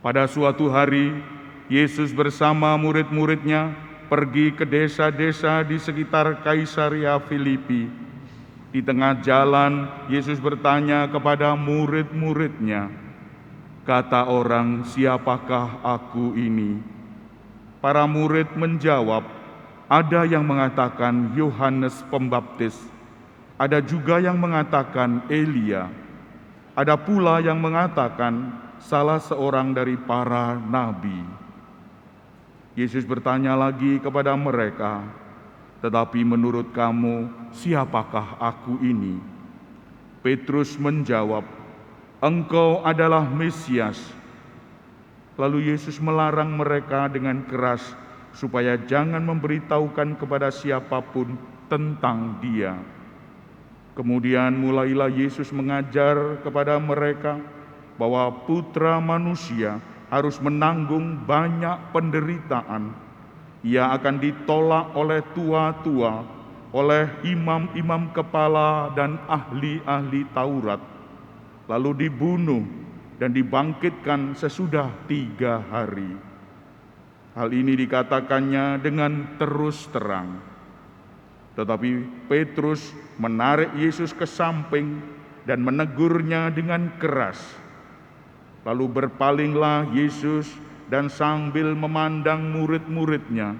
Pada suatu hari, Yesus bersama murid-muridnya pergi ke desa-desa di sekitar Kaisaria Filipi. Di tengah jalan, Yesus bertanya kepada murid-muridnya, "Kata orang, siapakah aku ini?" Para murid menjawab, "Ada yang mengatakan Yohanes Pembaptis, ada juga yang mengatakan Elia, ada pula yang mengatakan salah seorang dari para nabi." Yesus bertanya lagi kepada mereka, "Tetapi menurut kamu, siapakah aku ini?" Petrus menjawab, "Engkau adalah Mesias." Lalu Yesus melarang mereka dengan keras supaya jangan memberitahukan kepada siapapun tentang Dia. Kemudian mulailah Yesus mengajar kepada mereka bahwa Putra Manusia harus menanggung banyak penderitaan. Ia akan ditolak oleh tua-tua, oleh imam-imam kepala dan ahli-ahli Taurat, lalu dibunuh dan dibangkitkan sesudah 3 hari. Hal ini dikatakannya dengan terus terang. Tetapi Petrus menarik Yesus ke samping dan menegurnya dengan keras. Lalu berpalinglah Yesus dan sambil memandang murid-muridnya,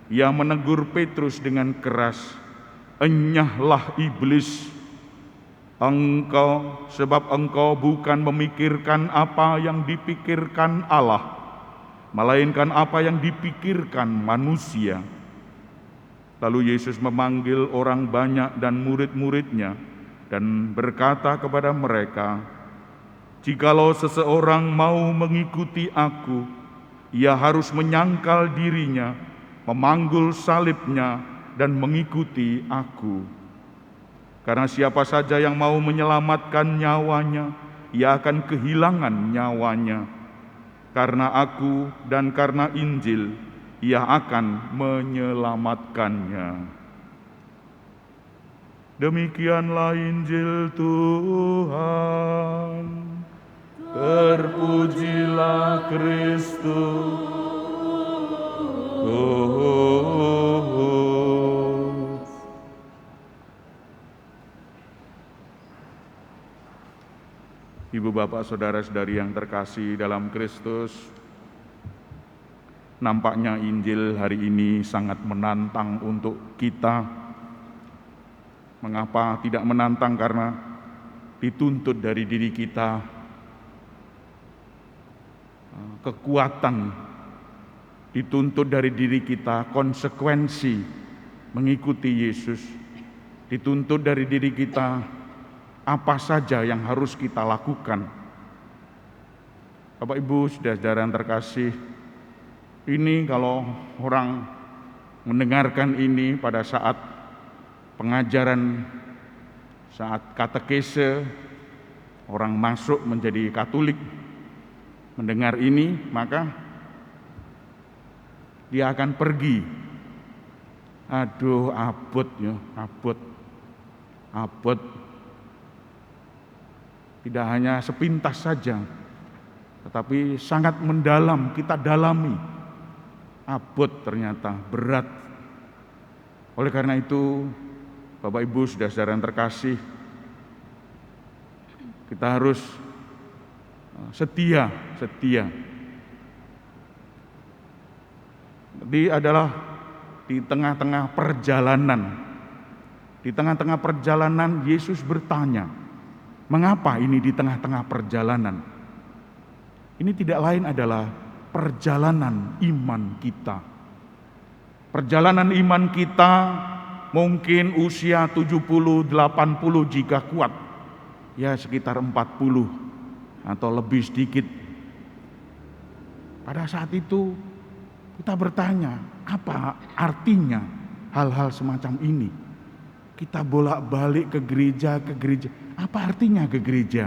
Ia menegur Petrus dengan keras, "Enyahlah iblis, sebab engkau bukan memikirkan apa yang dipikirkan Allah, melainkan apa yang dipikirkan manusia." Lalu Yesus memanggil orang banyak dan murid-muridnya dan berkata kepada mereka, "Jikalau seseorang mau mengikuti aku, ia harus menyangkal dirinya, memanggul salibnya, dan mengikuti aku. Karena siapa saja yang mau menyelamatkan nyawanya, ia akan kehilangan nyawanya. Karena aku dan karena Injil, ia akan menyelamatkannya." Demikianlah Injil Tuhan. Terpujilah Kristus. Ibu, bapak, saudara-saudari yang terkasih dalam Kristus, nampaknya Injil hari ini sangat menantang untuk kita. Mengapa tidak menantang? Karena dituntut dari diri kita kekuatan, dituntut dari diri kita konsekuensi mengikuti Yesus, dituntut dari diri kita apa saja yang harus kita lakukan. Bapak, Ibu, saudara-saudara yang terkasih, ini kalau orang mendengarkan ini pada saat pengajaran, saat katekese, orang masuk menjadi Katolik, mendengar ini, maka dia akan pergi. Aduh, abot ya, abot. Tidak hanya sepintas saja, tetapi sangat mendalam, kita dalami. Abot ternyata, berat. Oleh karena itu, Bapak, Ibu, saudara-saudara yang terkasih, kita harus setia. Jadi adalah di tengah-tengah perjalanan. Di tengah-tengah perjalanan Yesus bertanya, mengapa ini di tengah-tengah perjalanan? Ini tidak lain adalah perjalanan iman kita. Perjalanan iman kita mungkin usia 70-80 jika kuat, ya sekitar 40 atau lebih sedikit. Pada saat itu kita bertanya, apa artinya hal-hal semacam ini? Kita bolak-balik ke gereja. Apa artinya ke gereja?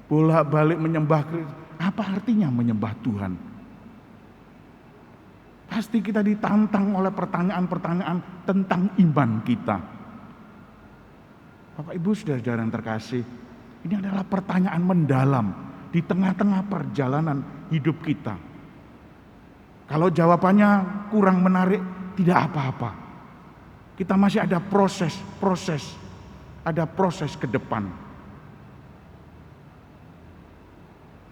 Bolak-balik menyembah gereja. Apa artinya menyembah Tuhan? Pasti kita ditantang oleh pertanyaan-pertanyaan tentang iman kita. Bapak, Ibu, saudara-saudara yang terkasih, ini adalah pertanyaan mendalam di tengah-tengah perjalanan hidup kita? Kalau jawabannya kurang menarik, tidak apa-apa. Kita masih ada proses ke depan.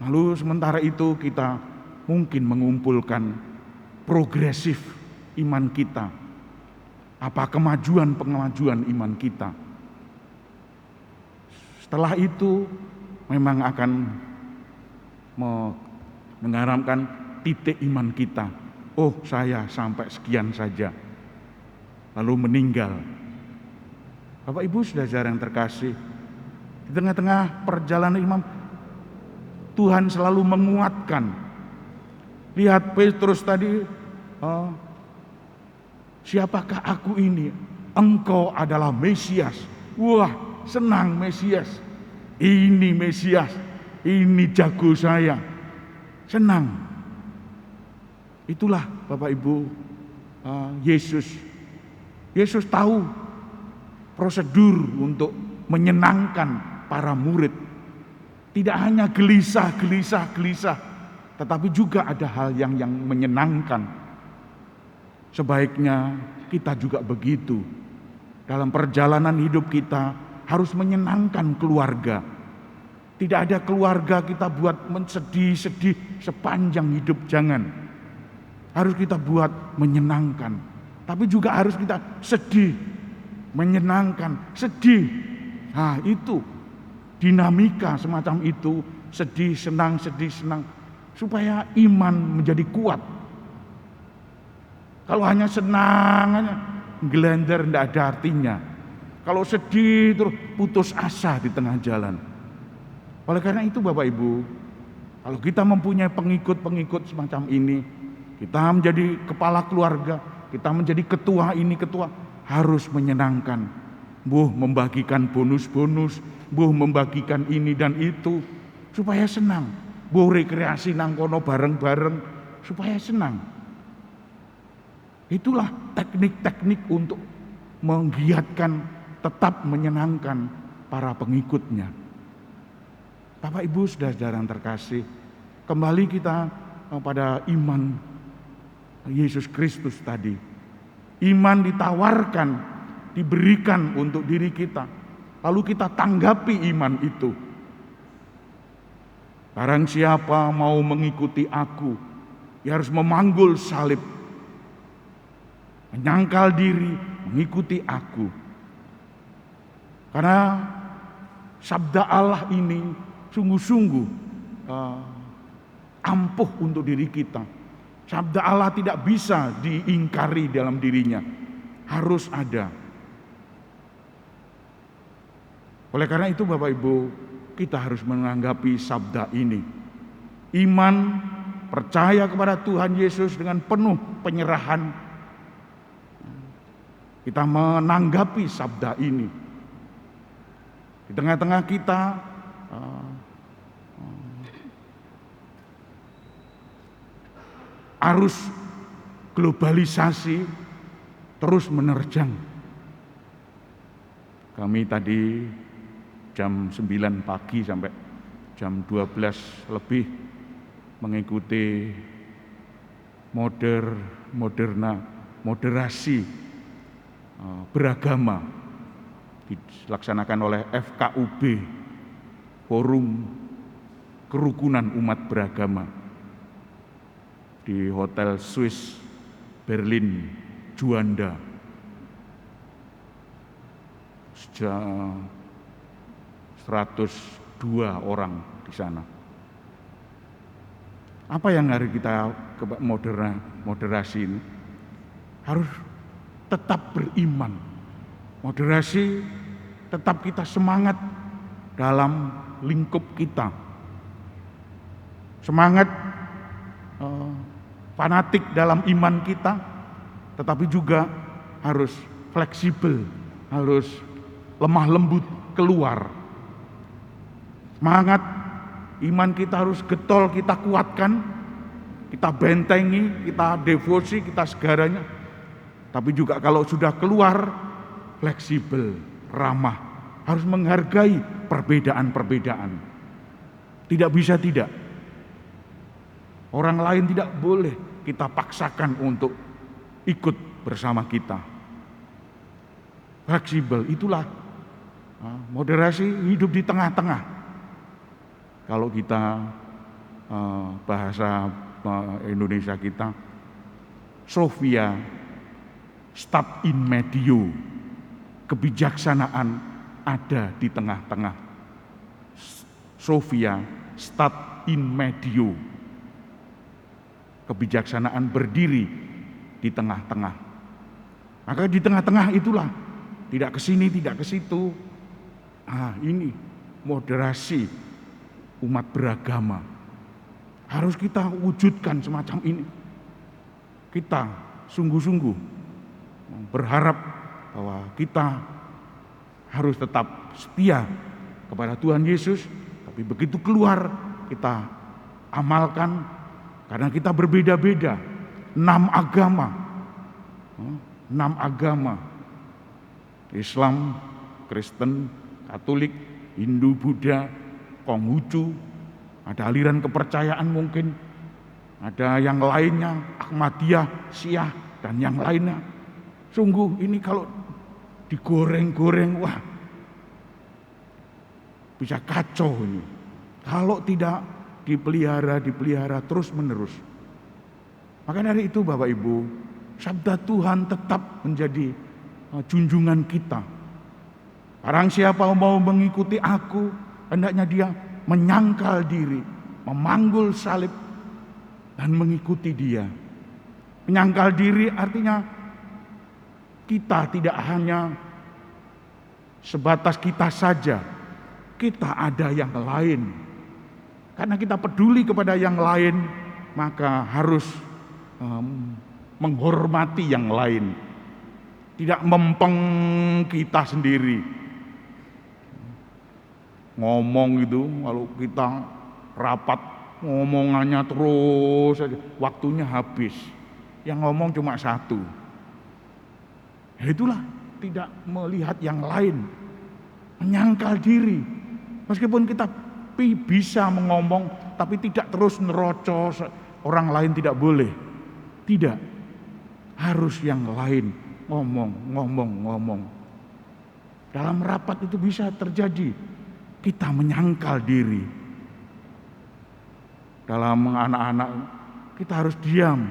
Lalu sementara itu kita mungkin mengumpulkan progresif iman kita. Apa kemajuan iman kita. Setelah itu memang akan mengharapkan titik iman kita. Oh, saya sampai sekian saja. Lalu meninggal. Bapak Ibu saudara yang terkasih, di tengah-tengah perjalanan iman, Tuhan selalu menguatkan. Lihat Petrus tadi, siapakah aku ini? Engkau adalah Mesias. Wah, senang Mesias. Ini Mesias, ini jago saya. Senang. Itulah Bapak Ibu, Yesus tahu prosedur untuk menyenangkan para murid. Tidak hanya gelisah, tetapi juga ada hal yang menyenangkan. Sebaiknya kita juga begitu. Dalam perjalanan hidup kita harus menyenangkan keluarga. Tidak ada keluarga kita buat sedih sepanjang hidup, jangan. Harus kita buat menyenangkan. Tapi juga harus kita sedih, menyenangkan, sedih. Nah, itu dinamika semacam itu, sedih, senang, supaya iman menjadi kuat. Kalau hanya senang, gelender, tidak ada artinya. Kalau sedih terus putus asa di tengah jalan. Oleh karena itu Bapak Ibu, kalau kita mempunyai pengikut semacam ini, kita menjadi kepala keluarga, kita menjadi ketua ini, harus menyenangkan. Membagikan bonus-bonus, membagikan ini dan itu, supaya senang. Rekreasi nang kono bareng-bareng, supaya senang. Itulah teknik-teknik untuk menggiatkan, tetap menyenangkan para pengikutnya. Bapak Ibu saudara yang terkasih, kembali kita pada iman Yesus Kristus tadi. Iman ditawarkan, diberikan untuk diri kita. Lalu kita tanggapi iman itu. Barang siapa mau mengikuti aku, ia harus memanggul salib, menyangkal diri, mengikuti aku. Karena sabda Allah ini sungguh-sungguh ampuh untuk diri kita. Sabda Allah tidak bisa diingkari dalam dirinya, harus ada. Oleh karena itu Bapak Ibu, kita harus menanggapi sabda ini. Iman, percaya kepada Tuhan Yesus dengan penuh penyerahan. Kita menanggapi sabda ini. Di tengah-tengah kita arus globalisasi terus menerjang. Kami tadi jam 9 pagi sampai jam 12 lebih mengikuti moderasi beragama dilaksanakan oleh FKUB, Forum Kerukunan Umat Beragama, di Hotel Swiss Berlin Juanda. 102 orang di sana. Apa yang harus kita moderasi ini? Harus tetap beriman. Moderasi tetap kita semangat dalam lingkup kita. Semangat fanatik dalam iman kita, tetapi juga harus fleksibel, harus lemah lembut keluar. Semangat iman kita harus getol, kita kuatkan, kita bentengi, kita devosi, kita segaranya. Tapi juga kalau sudah keluar, fleksibel, ramah, harus menghargai perbedaan-perbedaan. Tidak bisa tidak. Orang lain tidak boleh kita paksakan untuk ikut bersama kita. Fleksibel, itulah moderasi, hidup di tengah-tengah. Kalau kita bahasa Indonesia kita, Sophia stat in medio, kebijaksanaan ada di tengah-tengah. Sophia stat in medio, kebijaksanaan berdiri di tengah-tengah. Maka di tengah-tengah itulah, tidak ke sini, tidak ke situ. Ini moderasi umat beragama. Harus kita wujudkan semacam ini. Kita sungguh-sungguh berharap bahwa kita harus tetap setia kepada Tuhan Yesus, tapi begitu keluar kita amalkan, karena kita berbeda-beda. 6 agama, Islam, Kristen, Katolik, Hindu, Buddha, Konghucu, ada aliran kepercayaan mungkin, ada yang lainnya, Ahmadiyah, Syiah, dan yang lainnya. Sungguh ini kalau digoreng-goreng, wah, bisa kacau ini. Kalau tidak dipelihara terus menerus. Maka dari itu Bapak Ibu, sabda Tuhan tetap menjadi junjungan kita. Barang siapa mau mengikuti aku, hendaknya dia menyangkal diri, memanggul salib, dan mengikuti dia. Menyangkal diri artinya kita tidak hanya sebatas kita saja, kita ada yang lain. Karena kita peduli kepada yang lain, maka harus menghormati yang lain. Tidak mempeng kita sendiri. Ngomong itu, kalau kita rapat ngomongannya terus saja, waktunya habis. Yang ngomong cuma satu. Itulah tidak melihat yang lain, menyangkal diri. Meskipun kita bisa mengomong, tapi tidak terus nerocos orang lain, tidak boleh. Tidak, harus yang lain ngomong. Dalam rapat itu bisa terjadi kita menyangkal diri. Dalam anak-anak kita harus diam,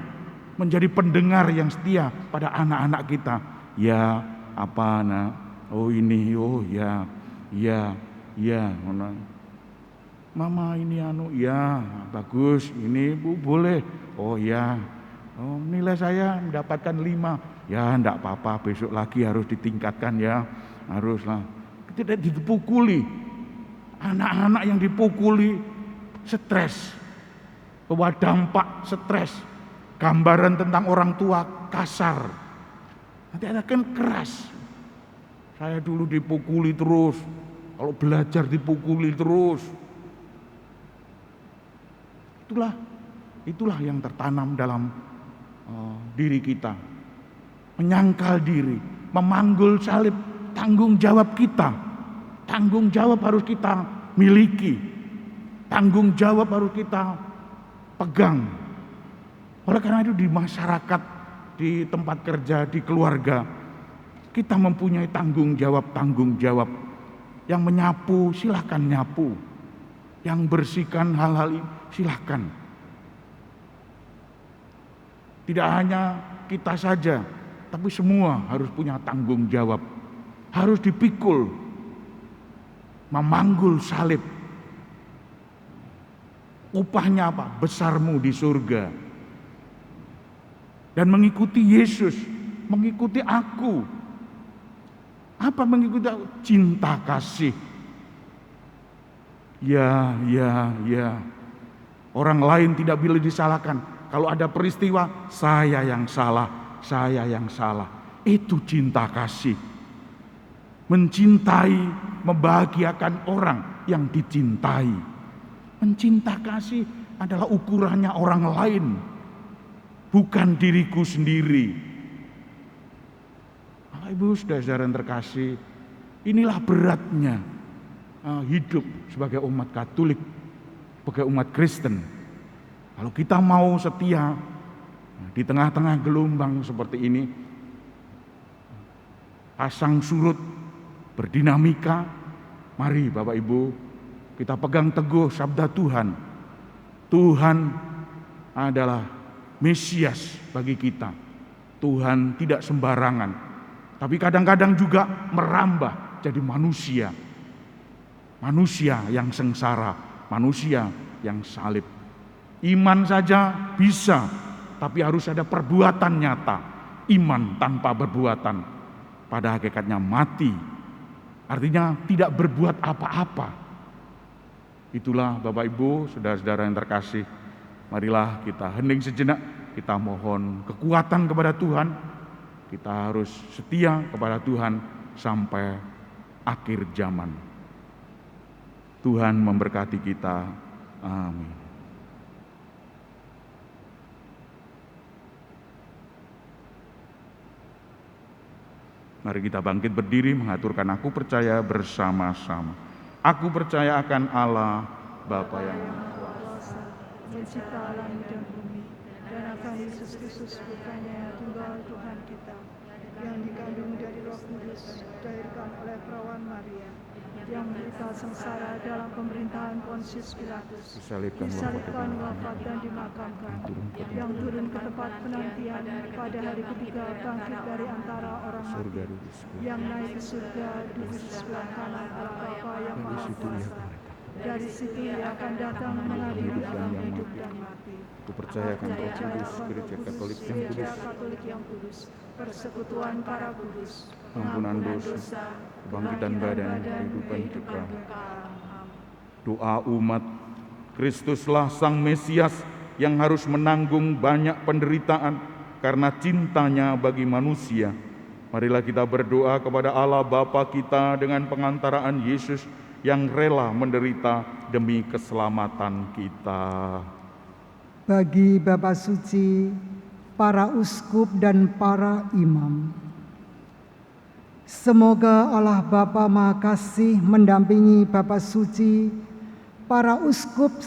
menjadi pendengar yang setia pada anak-anak kita. Ya, apa nak? Oh ini, oh ya, Mama ini ya bagus, ini Bu boleh. Oh ya, oh nilai saya mendapatkan 5. Ya enggak apa-apa, besok lagi harus ditingkatkan ya, haruslah. Tidak dipukuli. Anak-anak yang dipukuli stres, bawa dampak stres. Gambaran tentang orang tua kasar. Nanti akan keras. Saya dulu dipukuli terus, kalau belajar dipukuli terus. Itulah yang tertanam dalam diri kita. Menyangkal diri, memanggul salib, tanggung jawab kita. Tanggung jawab harus kita miliki. Tanggung jawab harus kita pegang. Oleh karena itu di masyarakat, di tempat kerja, di keluarga, kita mempunyai tanggung jawab. Yang menyapu, silahkan nyapu. Yang bersihkan hal-hal ini, silahkan. Tidak hanya kita saja, tapi semua harus punya tanggung jawab. Harus dipikul, memanggul salib. Upahnya apa? Besarmu di surga. Dan mengikuti Yesus, mengikuti aku. Apa mengikuti aku? Cinta kasih. Ya. Orang lain tidak boleh disalahkan. Kalau ada peristiwa, saya yang salah. Itu cinta kasih. Mencintai, membahagiakan orang yang dicintai. Mencinta kasih adalah ukurannya orang lain, bukan diriku sendiri. Ibu saudara terkasih, inilah beratnya hidup sebagai umat Katolik, sebagai umat Kristen. Kalau kita mau setia di tengah-tengah gelombang seperti ini, pasang surut, berdinamika, mari Bapak Ibu kita pegang teguh sabda Tuhan. Tuhan adalah Mesias bagi kita. Tuhan tidak sembarangan, tapi kadang-kadang juga merambah jadi manusia. Manusia yang sengsara, manusia yang salib. Iman saja bisa, tapi harus ada perbuatan nyata. Iman tanpa perbuatan pada hakikatnya mati. Artinya tidak berbuat apa-apa. Itulah Bapak Ibu, saudara-saudara yang terkasih, marilah kita hening sejenak, kita mohon kekuatan kepada Tuhan. Kita harus setia kepada Tuhan sampai akhir zaman. Tuhan memberkati kita. Amin. Mari kita bangkit berdiri mengaturkan aku percaya bersama-sama. Aku percaya akan Allah, Bapa yang Maha Kuasa, Pencipta langit dan bumi, dan akan Yesus Kristus putranya tunggal Tuhan kita, yang dikandung dari Roh Kudus, dilahirkan oleh perawan Maria, yang menderita sengsara dalam pemerintahan Pontius Pilatus, disalibkan, wafat dan dimakamkan, yang turun ke tempat penantian, pada hari ketiga bangkit dari antara orang mati, yang naik ke surga, duduk di sebelah kanan Allah Bapa yang Maha Kuasa. Dari situ ia akan datang mengadili orang hidup dan mati. Aku percaya akan Roh Kudus, Gereja Katolik yang kudus, persekutuan para kudus, ampunan dosa, kebangkitan badan, kehidupan kekal. Doa umat, Kristuslah Sang Mesias yang harus menanggung banyak penderitaan karena cintanya bagi manusia. Marilah kita berdoa kepada Allah Bapa kita dengan pengantaraan Yesus yang rela menderita demi keselamatan kita. Bagi Bapa Suci, para uskup dan para imam, semoga Allah Bapa Maha Kasih mendampingi Bapa Suci, para uskup